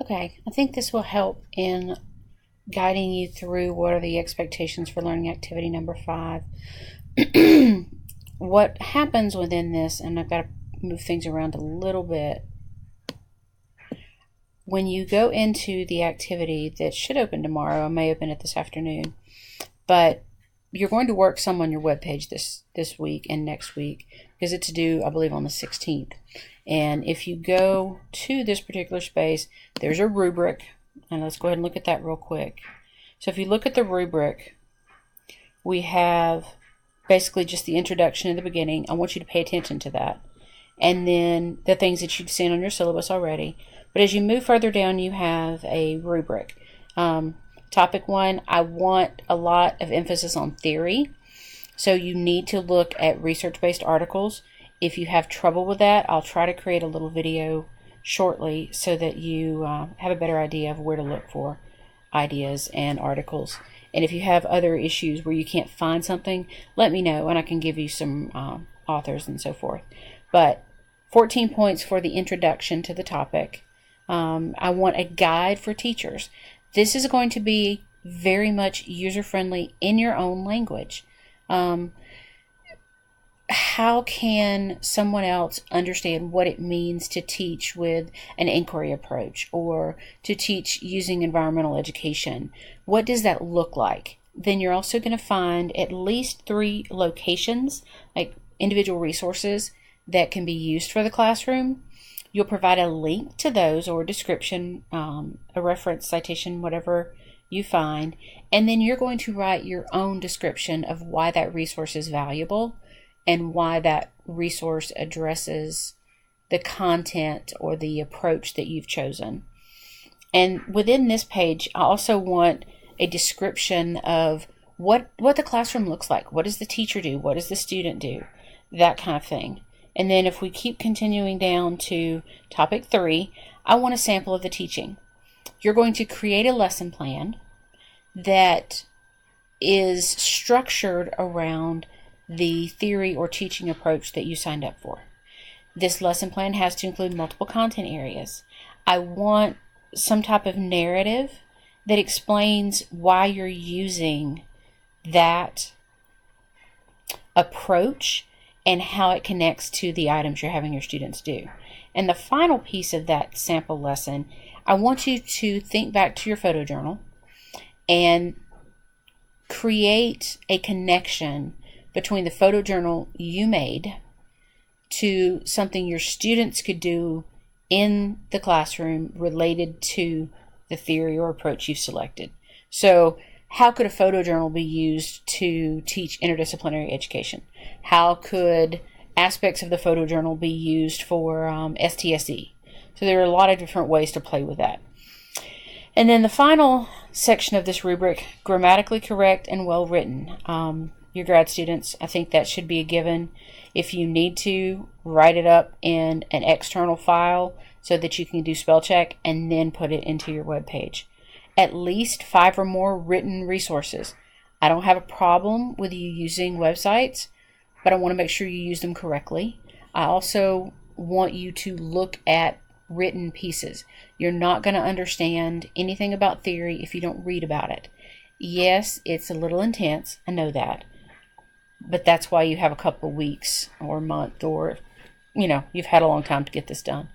Okay, I think this will help in guiding you through what are the expectations for learning activity number 5. What happens within this, and I've got to move things around a little bit, when you go into the activity that should open tomorrow, I may open it this afternoon, but you're going to work some on your webpage this week and next week because it's due, I believe, on the 16th. And if you go to this particular space, there's a rubric, and let's go ahead and look at that real quick. So if you look at the rubric, we have basically just the introduction at the beginning. I want you to pay attention to that. And then the things that you've seen on your syllabus already. But as you move further down, you have a rubric. Topic 1, I want a lot of emphasis on theory. So you need to look at research-based articles. If you have trouble with that, I'll try to create a little video shortly so that you have a better idea of where to look for ideas and articles. And if you have other issues where you can't find something, let me know and I can give you some authors and so forth. But 14 points for the introduction to the topic. I want a guide for teachers. This is going to be very much user-friendly in your own language. How can someone else understand what it means to teach with an inquiry approach or to teach using environmental education? What does that look like? Then you're also going to find at least 3 locations, like individual resources that can be used for the classroom. You'll provide a link to those or a description, a reference, citation, whatever you find, and then you're going to write your own description of why that resource is valuable and why that resource addresses the content or the approach that you've chosen. And within this page, I also want a description of what the classroom looks like. What does the teacher do? What does the student do? That kind of thing. And then if we keep continuing down to topic 3, I want a sample of the teaching. You're going to create a lesson plan that is structured around the theory or teaching approach that you signed up for. This lesson plan has to include multiple content areas. I want some type of narrative that explains why you're using that approach and how it connects to the items you're having your students do. And the final piece of that sample lesson, I want you to think back to your photo journal and create a connection between the photo journal you made to something your students could do in the classroom related to the theory or approach you've selected. So how could a photo journal be used to teach interdisciplinary education? How could aspects of the photo journal be used for STSE? So there are a lot of different ways to play with that. And then the final section of this rubric, grammatically correct and well written. Your grad students, I think that should be a given. If you need to, write it up in an external file so that you can do spell check and then put it into your web page. At least 5 or more written resources. I don't have a problem with you using websites, but I want to make sure you use them correctly. I also want you to look at written pieces. You're not going to understand anything about theory if you don't read about it. Yes, it's a little intense, I know that, but that's why you have a couple of weeks or a month or, you've had a long time to get this done.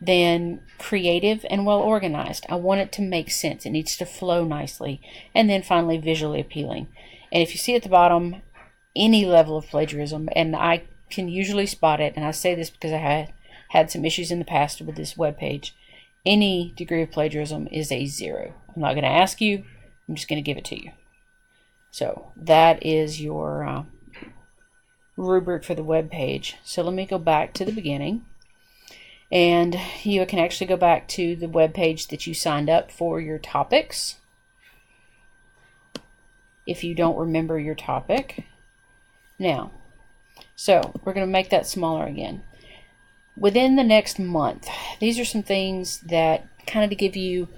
Then creative and well organized. I want it to make sense. It needs to flow nicely. And then finally, visually appealing. And if you see at the bottom, any level of plagiarism, and I can usually spot it, and I say this because I had some issues in the past with this web page, any degree of plagiarism is a 0. I'm not going to ask you. I'm just going to give it to you. So that is your rubric for the web page. So let me go back to the beginning. And you can actually go back to the web page that you signed up for your topics. If you don't remember your topic. Now, so we're going to make that smaller again. Within the next month, these are some things that kind of to give you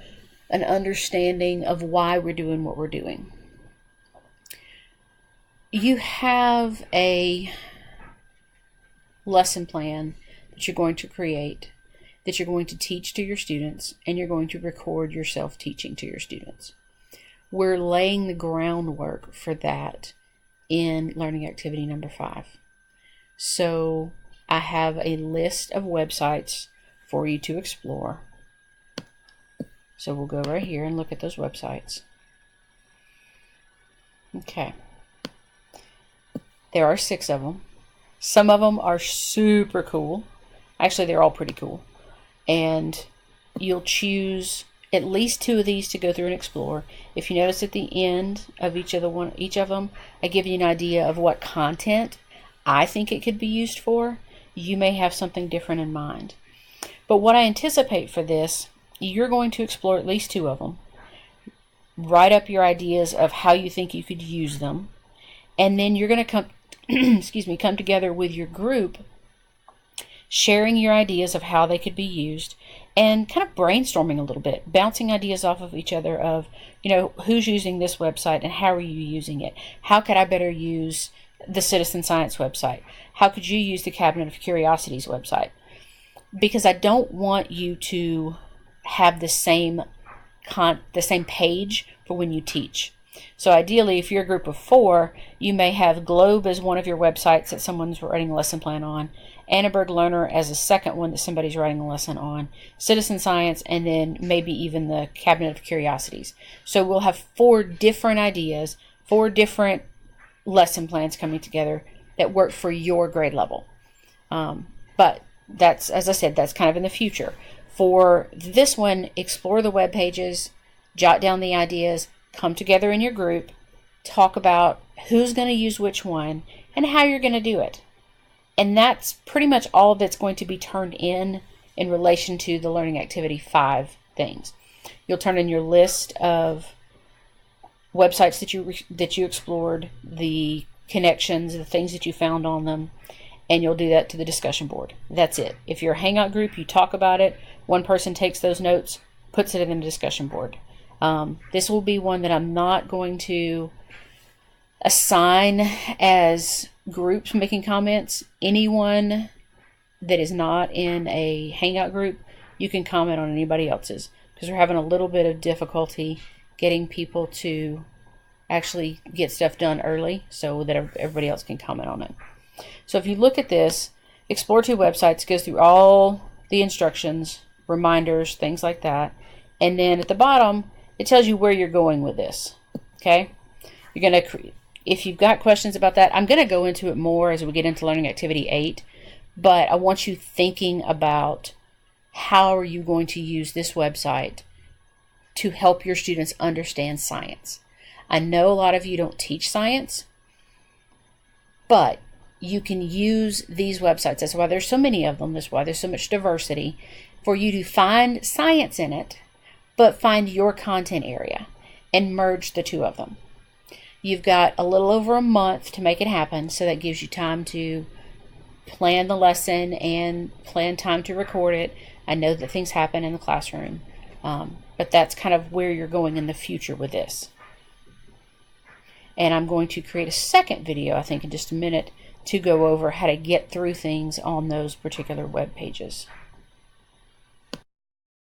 an understanding of why we're doing what we're doing. You have a lesson plan that you're going to create that you're going to teach to your students, and you're going to record yourself teaching to your students. We're laying the groundwork for that in learning activity number 5. So I have a list of websites for you to explore. So we'll go right here and look at those websites. Okay. There are 6 of them. Some of them are super cool. Actually, they're all pretty cool. And you'll choose at least 2 of these to go through and explore. If you notice at the end of each of them, I give you an idea of what content I think it could be used for. You may have something different in mind. But what I anticipate for this, you're going to explore at least 2 of them. Write up your ideas of how you think you could use them. And then you're going to come come together with your group, sharing your ideas of how they could be used, and kind of brainstorming a little bit, bouncing ideas off of each other of, who's using this website and how are you using it? How could I better use the Citizen Science website? How could you use the Cabinet of Curiosities website? Because I don't want you to have the same page for when you teach. So ideally, if you're a group of 4, you may have Globe as one of your websites that someone's writing a lesson plan on, Annenberg Learner as a second one that somebody's writing a lesson on, Citizen Science, and then maybe even the Cabinet of Curiosities. So we'll have 4 different ideas, 4 different lesson plans coming together that work for your grade level. But that's, as I said, that's kind of in the future. For this one, explore the web pages, jot down the ideas, come together in your group, talk about who's going to use which one and how you're going to do it. And that's pretty much all that's going to be turned in relation to the Learning Activity 5 things. You'll turn in your list of websites that you explored, the connections, the things that you found on them, and you'll do that to the discussion board. That's it. If you're a Hangout group, you talk about it. One person takes those notes, puts it in the discussion board. This will be one that I'm not going to assign as groups making comments. Anyone that is not in a Hangout group, you can comment on anybody else's, because we're having a little bit of difficulty getting people to actually get stuff done early so that everybody else can comment on it. So if you look at this, Explore 2 websites, goes through all the instructions, reminders, things like that. And then at the bottom, it tells you where you're going with this. Okay? You're going to, if you've got questions about that, I'm going to go into it more as we get into Learning Activity 8. But I want you thinking about how are you going to use this website to help your students understand science. I know a lot of you don't teach science, but you can use these websites. That's why there's so many of them. That's why there's so much diversity, for you to find science in it, but find your content area and merge the 2 of them. You've got a little over a month to make it happen, so that gives you time to plan the lesson and plan time to record it. I know that things happen in the classroom, but that's kind of where you're going in the future with this. And I'm going to create a second video, I think in just a minute, to go over how to get through things on those particular web pages.